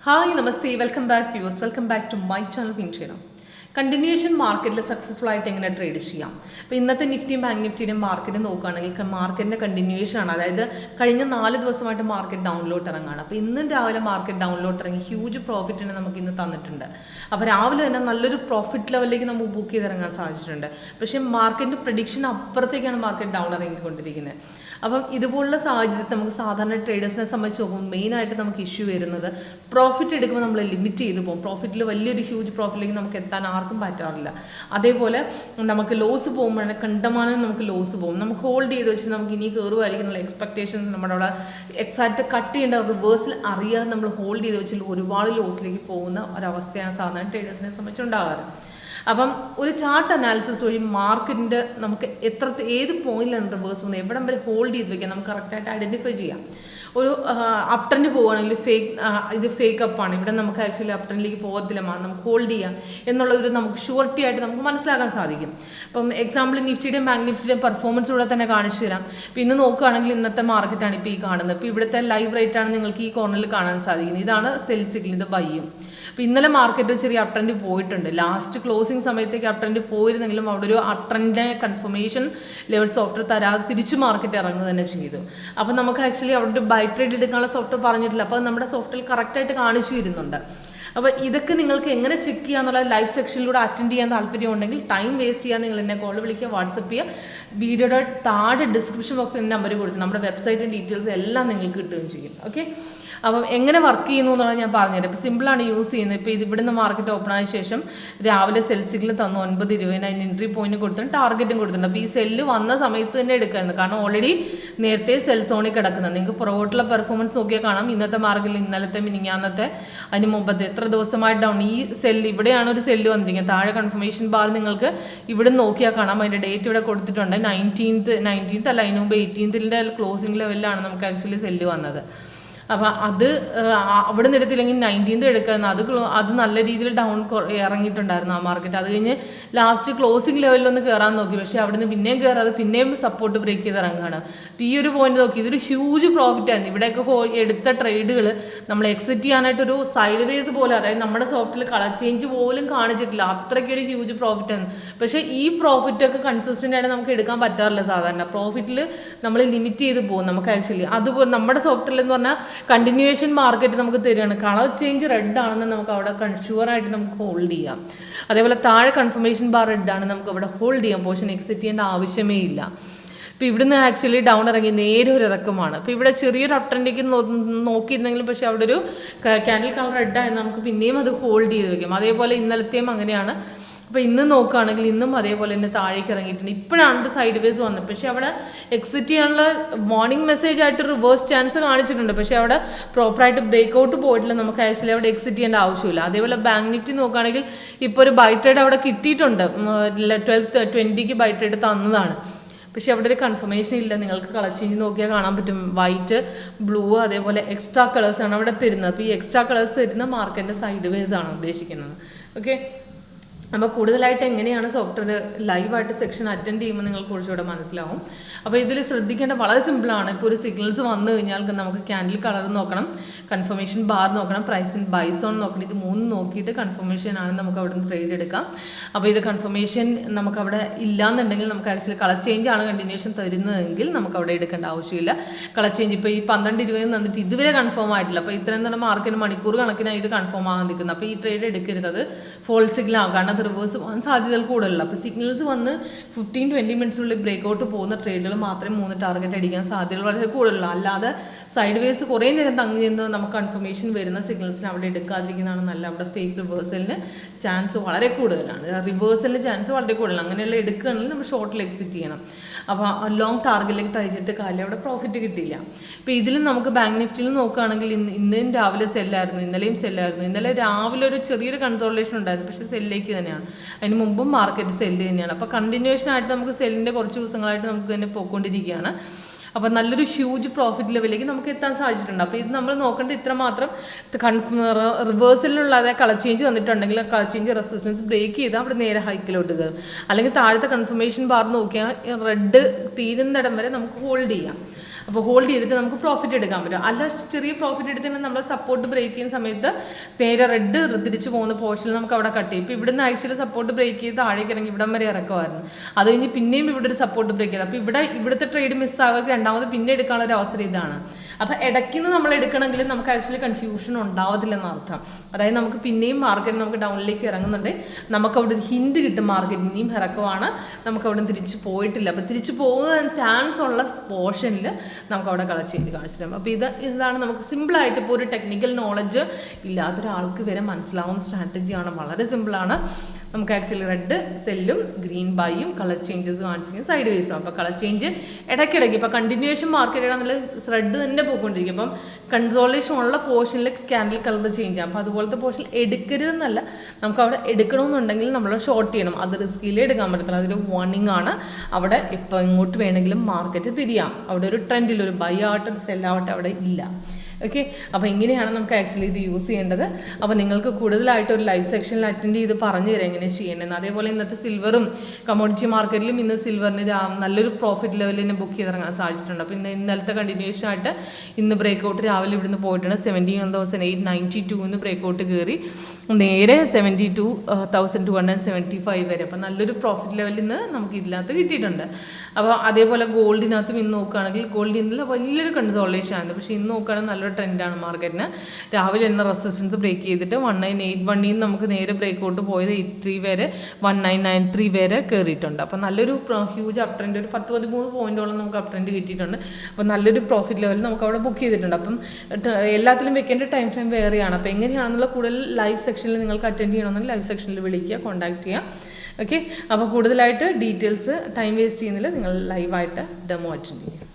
Hi, Namaste, welcome back viewers, welcome back to my channel WinTrader. Continuation market successful ആയിട്ട് എങ്ങനെ trade ചെയ്യാം. അപ്പോൾ ഇന്നത്തെ നിഫ്റ്റിയും ബാങ്ക് നിഫ്റ്റിയുടെയും മാർക്കറ്റ് നോക്കുകയാണെങ്കിൽ മാർക്കറ്റിൻ്റെ കണ്ടിന്യൂവേഷൻ ആണ്. അതായത് കഴിഞ്ഞ 4 ദിവസമായിട്ട് മാർക്കറ്റ് ഡൗണിലോട്ട് ഇറങ്ങുകയാണ്. അപ്പോൾ ഇന്നും രാവിലെ മാർക്കറ്റ് ഡൗണിലോട്ട് ഇറങ്ങി ഹ്യൂജ് പ്രോഫിറ്റിനെ നമുക്ക് ഇന്ന് തന്നിട്ടുണ്ട്. അപ്പോൾ രാവിലെ തന്നെ നല്ലൊരു പ്രോഫിറ്റ് ലെവലിലേക്ക് നമുക്ക് ബുക്ക് ചെയ്തിറങ്ങാൻ സാധിച്ചിട്ടുണ്ട്. പക്ഷേ മാർക്കറ്റിൻ്റെ പ്രഡിക്ഷൻ അപ്പുറത്തേക്കാണ് മാർക്കറ്റ് ഡൗൺ ഇറങ്ങിക്കൊണ്ടിരിക്കുന്നത്. അപ്പം ഇതുപോലുള്ള സാഹചര്യത്തിൽ നമുക്ക് സാധാരണ ട്രേഡേഴ്സിനെ സംബന്ധിച്ച് നോക്കുമ്പോൾ മെയിനായിട്ട് നമുക്ക് ഇഷ്യൂ വരുന്നത് പ്രോഫിറ്റ് എടുക്കുമ്പോൾ നമ്മൾ ലിമിറ്റ് ചെയ്ത് പോകും. പ്രോഫിറ്റിൽ വലിയൊരു ഹ്യൂജ് പ്രോഫിറ്റിലേക്ക് നമുക്ക് എത്താൻ ആർക്കും പറ്റാറില്ല. അതേപോലെ നമുക്ക് ലോസ് പോകുമ്പോഴാണ് കണ്ടമാനം നമുക്ക് ലോസ് പോകും. നമുക്ക് ഹോൾഡ് ചെയ്ത് വെച്ചിട്ട് നമുക്ക് ഇനി കയറുമായിരിക്കും എന്നുള്ള എക്സ്പെക്ടേഷൻസ് നമ്മുടെ അവിടെ എക്സാക്റ്റ് കട്ട് ചെയ്യേണ്ട റിവേഴ്സിൽ അറിയാതെ നമ്മൾ ഹോൾഡ് ചെയ്ത് വെച്ചിട്ട് ഒരുപാട് ലോസിലേക്ക് പോകുന്ന ഒരവസ്ഥയാണ് സാധാരണ ട്രേഡേഴ്സിനെ സംബന്ധിച്ചുണ്ടാകാറ്. അപ്പം ഒരു ചാർട്ട് അനാലിസിസ് വഴി മാർക്കറ്റിൻ്റെ നമുക്ക് ഏത് പോയിന്റിലാണ് റിവേഴ്സ് പോകുന്നത്, എവിടം വരെ ഹോൾഡ് ചെയ്ത് വെക്കാം നമുക്ക് കറക്റ്റായിട്ട് ഐഡൻറ്റിഫൈ ചെയ്യാം. ഒരു അപ് ട്രെൻഡ് പോവുകയാണെങ്കിൽ ഇത് ഫേക്ക് അപ്പാണ്, ഇവിടെ നമുക്ക് ആക്ച്വലി അപ് ട്രെൻഡിലേക്ക് പോകത്തില്ല, നമുക്ക് ഹോൾഡ് ചെയ്യാം എന്നുള്ളൊരു നമുക്ക് ഷുവർട്ടി ആയിട്ട് നമുക്ക് മനസ്സിലാക്കാൻ സാധിക്കും. അപ്പം എക്സാമ്പിൾ നിഫ്റ്റിയുടെയും ബാങ്ക് നിഫ്റ്റിയുടെയും പെർഫോമൻസിലൂടെ തന്നെ കാണിച്ചു തരാം. ഇപ്പോൾ ഇന്ന് നോക്കുകയാണെങ്കിൽ ഇന്നത്തെ മാർക്കറ്റാണ് ഇപ്പോൾ ഈ കാണുന്നത്. ഇപ്പോൾ ഇവിടുത്തെ ലൈവ് റേറ്റാണ് നിങ്ങൾക്ക് ഈ കോർണറിൽ കാണാൻ സാധിക്കുന്നത്. ഇതാണ് സെൽ സിഗ്നൽ, ഇത് ബൈയും. അപ്പോൾ ഇന്നലെ മാർക്കറ്റ് ചെറിയ അപ് ട്രെൻഡ് പോയിട്ടുണ്ട്. ലാസ്റ്റ് ക്ലോസിംഗ് സമയത്തേക്ക് അപ് ട്രെൻഡ് പോയിരുന്നെങ്കിലും അവിടെ ഒരു അപ് ട്രെൻഡിനെ കൺഫർമേഷൻ ലെവൽ സോഫ്റ്റ്വെയർ തരാതെ തിരിച്ച് മാർക്കറ്റ് ഇറങ്ങുക തന്നെ ചെയ്തു. അപ്പോൾ നമുക്ക് ആക്ച്വലി അവിടെ ബൈ ട്രേഡ് എടുക്കാനുള്ള സോഫ്റ്റ്വെയർ പറഞ്ഞിട്ടില്ല. അപ്പോൾ നമ്മുടെ സോഫ്റ്റ്വെയർ കറക്റ്റായിട്ട് കാണിച്ചു തരുന്നുണ്ട്. അപ്പോൾ ഇതൊക്കെ നിങ്ങൾക്ക് എങ്ങനെ ചെക്ക് ചെയ്യാന്നുള്ള ലൈവ് സെക്ഷനിലൂടെ അറ്റൻഡ് ചെയ്യാൻ താല്പര്യം ഉണ്ടെങ്കിൽ ടൈം വേസ്റ്റ് ചെയ്യാൻ നിങ്ങൾ എന്നെ കോൾ വിളിക്കുക, വാട്സപ്പ് ചെയ്യുക. വീഡിയോയുടെ താഴെ ഡിസ്ക്രിപ്ഷൻ ബോക്സിൽ നമ്പർ കൊടുത്ത് നമ്മുടെ വെബ്സൈറ്റിൻ്റെ ഡീറ്റെയിൽസ് എല്ലാം നിങ്ങൾക്ക് കിട്ടുകയും ചെയ്യും. ഓക്കെ, അപ്പം എങ്ങനെ വർക്ക് ചെയ്യുന്നു എന്നുള്ളത് ഞാൻ പറഞ്ഞുതരാം. ഇപ്പോൾ സിമ്പിളാണ് യൂസ് ചെയ്യുന്നത്. ഇപ്പോൾ ഇവിടുന്ന് മാർക്കറ്റ് ഓപ്പൺ ആയ ശേഷം രാവിലെ സെൽ സിഗ്നൽ തന്നു 9:20 അതിന് എൻട്രി പോയിന്റ് കൊടുത്തിട്ടുണ്ട്, ടാർഗറ്റും കൊടുത്തിട്ടുണ്ട്. അപ്പോൾ ഈ സെല്ല് വന്ന സമയത്ത് തന്നെ എടുക്കായിരുന്നു, കാരണം ഓൾറെഡി നേരത്തെ സെൽ സോണിൽ കിടക്കുന്നത്. നിങ്ങൾക്ക് പുറകോട്ടുള്ള പെർഫോമൻസ് നോക്കിയാൽ കാണാം. ഇന്നത്തെ മാർക്കറ്റിൽ ഇന്നലത്തെ മിനിങ്ങാന്നത്തെ അതിന് മുമ്പത്തെ എത്ര ദിവസമായിട്ട് ഡൗൺ. ഈ സെല്ല് ഇവിടെയാണ് ഒരു സെല്ല് വന്നിരിക്കുന്നത്. താഴെ കൺഫർമേഷൻ ബാർ നിങ്ങൾക്ക് ഇവിടെ നോക്കിയാൽ കാണാം. അതിൻ്റെ ഡേറ്റ് ഇവിടെ കൊടുത്തിട്ടുണ്ട്. 19th അല്ല, അതിന് മുമ്പ് 18th ക്ലോസിംഗ് ലെവലിലാണ് നമുക്ക് ആക്ച്വലി സെല്ല് വന്നത്. അപ്പോൾ അത് അവിടെ നിന്ന് എടുത്തില്ലെങ്കിൽ 19th എടുക്കുന്നത്. അത് നല്ല രീതിയിൽ ഡൗൺ ഇറങ്ങിയിട്ടുണ്ടായിരുന്നു ആ മാർക്കറ്റ്. അത് കഴിഞ്ഞ് ലാസ്റ്റ് ക്ലോസിംഗ് ലെവലിലൊന്ന് കയറാൻ നോക്കി, പക്ഷേ അവിടെ നിന്ന് പിന്നെയും കയറാതെ പിന്നെയും സപ്പോർട്ട് ബ്രേക്ക് ചെയ്ത് ഇറങ്ങുകയാണ്. അപ്പോൾ ഈ ഒരു പോയിന്റ് നോക്കി, ഇതൊരു ഹ്യൂജ് പ്രോഫിറ്റ് ആയിരുന്നു. ഇവിടെയൊക്കെ എടുത്ത ട്രേഡുകൾ നമ്മൾ എക്സിറ്റ് ചെയ്യാനായിട്ടൊരു സൈഡ് വേസ് പോലെ, അതായത് നമ്മുടെ സോഫ്റ്റിൽ കളർ ചേഞ്ച് പോലും കാണിച്ചിട്ടില്ല, അത്രയ്ക്കൊരു ഹ്യൂജ് പ്രോഫിറ്റ് ആണ്. പക്ഷേ ഈ പ്രോഫിറ്റൊക്കെ കൺസിസ്റ്റൻ്റ് ആയിട്ട് നമുക്ക് എടുക്കാൻ പറ്റാറില്ല. സാധാരണ പ്രോഫിറ്റിൽ നമ്മൾ ലിമിറ്റ് ചെയ്ത് പോകും നമുക്ക് ആക്ച്വലി. അതുപോലെ നമ്മുടെ സോഫ്റ്റ്വെയർ എന്ന് പറഞ്ഞാൽ കണ്ടിന്യൂവേഷൻ മാർക്കറ്റ് നമുക്ക് തരികയാണ്. കളർ ചേഞ്ച് റെഡ് ആണെന്ന് നമുക്ക് അവിടെ ഷുവറായിട്ട് നമുക്ക് ഹോൾഡ് ചെയ്യാം. അതേപോലെ താഴെ കൺഫർമേഷൻ ബാർ റെഡ് ആണ്, നമുക്ക് അവിടെ ഹോൾഡ് ചെയ്യാം. പോർഷൻ എക്സിറ്റ് ചെയ്യേണ്ട ആവശ്യമേ ഇല്ല. ഇപ്പോൾ ഇവിടുന്ന് ആക്ച്വലി ഡൗൺ ഇറങ്ങി നേരെ ഒരു ഇറക്കമാണ്. അപ്പോൾ ഇവിടെ ചെറിയൊരു അപ് ട്രെൻഡിലേക്ക് നോക്കിയിരുന്നെങ്കിലും പക്ഷേ അവിടെ ഒരു ക്യാൻഡിൽ കളർ റെഡായി നമുക്ക് പിന്നെയും അത് ഹോൾഡ് ചെയ്ത് വെക്കാം. അതേപോലെ ഇന്നലത്തെയും അങ്ങനെയാണ്. അപ്പോൾ ഇന്ന് നോക്കുകയാണെങ്കിൽ ഇന്നും അതേപോലെ തന്നെ താഴേക്ക് ഇറങ്ങിയിട്ടുണ്ട്. ഇപ്പോഴാണ് സൈഡ് വേസ് വന്നത്, പക്ഷേ അവിടെ എക്സിറ്റ് ചെയ്യാനുള്ള വാർണിംഗ് മെസ്സേജ് ആയിട്ട് റിവേഴ്സ് ചാൻസ് കാണിച്ചിട്ടുണ്ട്. പക്ഷേ അവിടെ പ്രോപ്പറായിട്ട് ബ്രേക്ക് ഔട്ട് പോയിട്ടില്ല, നമുക്ക് ആക്ച്വലി അവിടെ എക്സിറ്റ് ചെയ്യേണ്ട ആവശ്യമില്ല. അതേപോലെ ബാങ്ക് നിഫ്റ്റി നോക്കുകയാണെങ്കിൽ ഇപ്പോൾ ഒരു ബൈ ട്രേഡ് അവിടെ കിട്ടിയിട്ടുണ്ട്. 12:20 ബൈ ട്രേഡ് തന്നതാണ്, പക്ഷേ അവിടെ ഒരു കൺഫർമേഷൻ ഇല്ല. നിങ്ങൾക്ക് കളർ ചേഞ്ച് നോക്കിയാൽ കാണാൻ പറ്റും. വൈറ്റ്, ബ്ലൂ, അതേപോലെ എക്സ്ട്രാ കളേഴ്സാണ് അവിടെ തരുന്നത്. അപ്പോൾ ഈ എക്സ്ട്രാ കളേഴ്സ് തരുന്ന മാർക്കറ്റിൻ്റെ സൈഡ് വേസ് ആണ് ഉദ്ദേശിക്കുന്നത്. ഓക്കെ, അപ്പോൾ കൂടുതലായിട്ട് എങ്ങനെയാണ് സോഫ്റ്റ്വെയർ ലൈവായിട്ട് സെക്ഷൻ അറ്റൻഡ് ചെയ്യുമ്പോൾ നിങ്ങൾക്ക് കുറച്ചുകൂടെ മനസ്സിലാവും. അപ്പോൾ ഇതിൽ ശ്രദ്ധിക്കേണ്ട വളരെ സിമ്പിളാണ്. ഇപ്പോൾ ഒരു സിഗ്നൽസ് വന്നു കഴിഞ്ഞാൽ നമുക്ക് ക്യാൻഡിൽ കളർ നോക്കണം, കൺഫർമേഷൻ ബാർ നോക്കണം, പ്രൈസ് ഇൻ ബൈ സോൺ നോക്കണം. ഇത് മൂന്നും നോക്കിയിട്ട് കൺഫർമേഷൻ ആണ് നമുക്ക് അവിടെ നിന്ന് ട്രേഡ് എടുക്കാം. അപ്പോൾ ഇത് കൺഫർമേഷൻ നമുക്ക് അവിടെ ഇല്ലയെന്നുണ്ടെങ്കിൽ നമുക്ക് ആക്ച്വലി കളർ ചേഞ്ച് ആണ് കണ്ടിന്യൂഷൻ തരുന്നതെങ്കിൽ നമുക്ക് അവിടെ എടുക്കേണ്ട ആവശ്യമില്ല. കളർ ചേഞ്ച് ഇപ്പോൾ ഈ 12:20 തന്നിട്ട് ഇതുവരെ കൺഫേം ആയിട്ടില്ല. അപ്പോൾ ഇത്രയും തന്നെ മാർക്കറ്റിന് മണിക്കൂർ കണക്കിനാണ് ഇത് കൺഫേം ആകാൻ നിൽക്കുന്നത്. അപ്പോൾ ഈ ട്രേഡ് എടുക്കരുത്, അത് ഫോൾസ് സിഗ്നൽ ആകും, കാരണം റിവേഴ്സ് പോകാൻ സാധ്യതകൾ കൂടുതലുള്ള. അപ്പോൾ സിഗ്നൽസ് വന്ന് 15-20 മിനിറ്റ്സിനുള്ളിൽ ബ്രേക്ക് ഔട്ട് പോകുന്ന ട്രേഡുകൾ മാത്രമേ 3 ടാർഗറ്റ് അടിക്കാൻ സാധ്യതകൾ വളരെ കൂടുതലുള്ള. അല്ലാതെ സൈഡ് വേസ് കുറേ നേരം തങ്ങി നിന്ന് നമുക്ക് കൺഫർമേഷൻ വരുന്ന സിഗ്നൽസിന് അവിടെ എടുക്കാതിരിക്കുന്നതാണ് നല്ല. അവിടെ ഫേക്ക് റിവേഴ്സലിന് ചാൻസ് വളരെ കൂടുതലാണ്, റിവേഴ്സലിന് ചാൻസ് വളരെ കൂടുതലാണ്. അങ്ങനെയുള്ള എടുക്കുകയാണെങ്കിൽ നമ്മൾ ഷോർട്ടിൽ എക്സിറ്റ് ചെയ്യണം. അപ്പോൾ ലോങ് ടാർഗറ്റിലേക്ക് ട്രൈ ചെയ്തിട്ട് കാലം അവിടെ പ്രോഫിറ്റ് കിട്ടിയില്ല. ഇപ്പോൾ ഇതിലും നമുക്ക് ബാങ്ക് നിഫ്റ്റിയിൽ നോക്കുകയാണെങ്കിൽ ഇന്നും രാവിലെ സെല്ലായിരുന്നു, ഇന്നലെയും സെല്ലായിരുന്നു. ഇന്നലെ രാവിലെ ഒരു ചെറിയൊരു കൺസോൾട്ടേഷൻ ഉണ്ടായിരുന്നു, പക്ഷേ സെല്ലിലേക്ക് തന്നെയാണ്. അതിന് മുമ്പും മാർക്കറ്റ് സെല്ല് തന്നെയാണ്. അപ്പോൾ കണ്ടിന്യൂവേഷൻ ആയിട്ട് നമുക്ക് സെല്ലിൻ്റെ കുറച്ച് ദിവസങ്ങളായിട്ട് നമുക്ക് തന്നെ പോയിക്കൊണ്ടിരിക്കുകയാണ്. അപ്പോൾ നല്ലൊരു ഹ്യൂജ് പ്രോഫിറ്റ് ലെവലിലേക്ക് നമുക്ക് എത്താൻ സാധിച്ചിട്ടുണ്ട്. അപ്പോൾ ഇത് നമ്മൾ നോക്കേണ്ട ഇത്ര മാത്രം റിവേഴ്സലിനുള്ള അതായത് കളർ ചേഞ്ച് വന്നിട്ടുണ്ടെങ്കിൽ കളർ ചേഞ്ച് റെസിസ്റ്റൻസ് ബ്രേക്ക് ചെയ്ത് അവിടെ നേരെ ഹൈക്കിലോട്ട് കയറും. അല്ലെങ്കിൽ താഴത്തെ കൺഫർമേഷൻ ബാർ നോക്കിയാൽ റെഡ് തീരുന്നിടം വരെ നമുക്ക് ഹോൾഡ് ചെയ്യാം. അപ്പോൾ ഹോൾഡ് ചെയ്തിട്ട് നമുക്ക് പ്രോഫിറ്റ് എടുക്കാൻ പറ്റും. അല്ല ചെറിയ പ്രോഫിറ്റ് എടുത്തിട്ട് നമ്മൾ സപ്പോർട്ട് ബ്രേക്ക് ചെയ്യുന്ന സമയത്ത് നേരെ റെഡ് തിരിച്ചു പോകുന്ന പോർഷനിൽ നമുക്ക് അവിടെ കട്ട് ചെയ്യും. ഇപ്പോൾ ഇവിടുന്ന് ആക്ച്വലി സപ്പോർട്ട് ബ്രേക്ക് ചെയ്ത് താഴേക്ക് ഇറങ്ങി ഇവിടം വരെ ഇറക്കുമായിരുന്നു. അത് കഴിഞ്ഞ് പിന്നെയും ഇവിടെ ഒരു സപ്പോർട്ട് ബ്രേക്ക് ചെയ്ത് അപ്പോൾ ഇവിടുത്തെ ട്രേഡ് മിസ്സാകർക്ക് രണ്ടാമത് പിന്നെ എടുക്കാനുള്ള ഒരു അവസരം ഇതാണ്. അപ്പോൾ ഇടയ്ക്കുന്ന് നമ്മൾ എടുക്കണമെങ്കിൽ നമുക്ക് ആക്ച്വലി കൺഫ്യൂഷൻ ഉണ്ടാവത്തില്ലെന്ന് അർത്ഥം. അതായത് നമുക്ക് പിന്നെയും മാർക്കറ്റ് നമുക്ക് ഡൗണിലേക്ക് ഇറങ്ങുന്നുണ്ടെങ്കിൽ നമുക്ക് അവിടെ ഒരു ഹിൻഡ് കിട്ടും, മാർക്കറ്റ് ഇനിയും ഇറക്കുവാണ്, നമുക്ക് അവിടെ തിരിച്ച് പോയിട്ടില്ല. അപ്പോൾ തിരിച്ച് പോകുന്ന ചാൻസ് ഉള്ള പോർഷനിൽ നമുക്ക് അവിടെ കളക്ട് ചെയ്ത് കാണിച്ചു തരാം. അപ്പോൾ ഇതാണ് നമുക്ക് സിമ്പിളായിട്ട് ഇപ്പോൾ ഒരു ടെക്നിക്കൽ നോളജ് ഇല്ലാത്തൊരാൾക്ക് വരെ മനസ്സിലാവുന്ന സ്ട്രാറ്റജിയാണ്. വളരെ സിമ്പിളാണ്. നമുക്ക് ആക്ച്വലി റെഡ് സെല്ലും ഗ്രീൻ ബൈയും കളർ ചേഞ്ചസ് കാണിച്ചിരിക്കും സൈഡ് വേസും. അപ്പോൾ കളർ ചേഞ്ച് ഇടയ്ക്കിടയ്ക്ക് ഇപ്പോൾ കണ്ടിന്യൂവേഷൻ മാർക്കറ്റ് നല്ല റെഡ് തന്നെ പോയിക്കൊണ്ടിരിക്കും. അപ്പം കൺസോളേഷൻ ഉള്ള പോർഷനിൽ ക്യാൻഡിൽ കളർ ചേഞ്ച് ചെയ്യാം. അപ്പോൾ അതുപോലത്തെ പോർഷൻ എടുക്കരുതെന്നല്ല, നമുക്ക് അവിടെ എടുക്കണമെന്നുണ്ടെങ്കിൽ നമ്മൾ ഷോർട്ട് ചെയ്യണം. അത് റിസ്കിലേ എടുക്കാൻ പറ്റത്തില്ല. അതൊരു വാർണിംഗ് ആണ്. അവിടെ ഇപ്പോൾ ഇങ്ങോട്ട് വേണമെങ്കിലും മാർക്കറ്റ് തിരിയാം. അവിടെ ഒരു ട്രെൻഡിൽ ഒരു ബൈ ആവട്ടെ സെല്ലാവട്ടെ അവിടെ ഇല്ല. ഓക്കെ, അപ്പോൾ ഇങ്ങനെയാണ് നമുക്ക് ആക്ച്വലി ഇത് യൂസ് ചെയ്യേണ്ടത്. അപ്പോൾ നിങ്ങൾക്ക് കൂടുതലായിട്ട് ഒരു ലൈവ് സെക്ഷനിൽ അറ്റൻഡ് ചെയ്ത് പറഞ്ഞു തരാം എങ്ങനെ ചെയ്യേണ്ടതെന്ന്. അതേപോലെ ഇന്നത്തെ സിൽവറും കമോഡിറ്റി മാർക്കറ്റിലും ഇന്ന് സിൽവറിന് നല്ലൊരു പ്രോഫിറ്റ് ലെവലിൽ തന്നെ ബുക്ക് ചെയ്തിറങ്ങാൻ സാധിച്ചിട്ടുണ്ട്. അപ്പോൾ ഇന്നലത്തെ കണ്ടിന്യൂഷൻ ആയിട്ട് ഇന്ന് ബ്രേക്ക് ഔട്ട് രാവിലെ ഇവിടുന്ന് പോയിട്ടുണ്ട്. 71,892 ബ്രേക്ക് ഔട്ട് കയറി നേരെ 72,275 വരെ. അപ്പോൾ നല്ലൊരു പ്രോഫിറ്റ് ലെവലിൽ നിന്ന് നമുക്ക് ഇതിനകത്ത് കിട്ടിയിട്ടുണ്ട്. അപ്പോൾ അതേപോലെ ഗോൾഡിനകത്തും ഇന്ന് നോക്കുകയാണെങ്കിൽ ഗോൾഡ് ഇന്നലെ വലിയൊരു കൺസോൾട്ടേഷൻ ആണ്. പക്ഷേ ഇന്ന് നോക്കുകയാണെങ്കിൽ നല്ലൊരു ട്രെൻഡാണ് മാർക്കറ്റിന്. രാവിലെ തന്നെ റെസിസ്റ്റൻസ് ബ്രേക്ക് ചെയ്തിട്ട് 1981 നമുക്ക് നേരെ ബ്രേക്ക് ഔട്ട് പോയത് 83 വരെ 1993 വരെ കയറിയിട്ടുണ്ട്. അപ്പോൾ നല്ലൊരു ഹ്യൂജ് അപ് ട്രെൻഡ്, ഒരു 10-13 പോയിന്റോളം നമുക്ക് അപ് ട്രെൻഡ് കിട്ടിയിട്ടുണ്ട്. അപ്പോൾ നല്ലൊരു പ്രോഫിറ്റ് ലെവൽ നമുക്ക് അവിടെ ബുക്ക് ചെയ്തിട്ടുണ്ട്. അപ്പം എല്ലാത്തിലും വെക്കേണ്ട ടൈം ഫ്രെയിം വേറെയാണ്. അപ്പോൾ എങ്ങനെയാണെന്നുള്ള കൂടുതൽ ലൈവ് സെക്ഷനിൽ നിങ്ങൾക്ക് അറ്റൻഡ് ചെയ്യണമെന്നുണ്ടെങ്കിൽ ലൈവ് സെക്ഷനിൽ വിളിക്കുക, കോൺടാക്ട് ചെയ്യുക. ഓക്കെ, അപ്പോൾ കൂടുതലായിട്ട് ഡീറ്റെയിൽസ് ടൈം വേസ്റ്റ് ചെയ്യുന്നില്ല, നിങ്ങൾ ലൈവായിട്ട് ഡെമോ അറ്റൻഡ് ചെയ്യുക.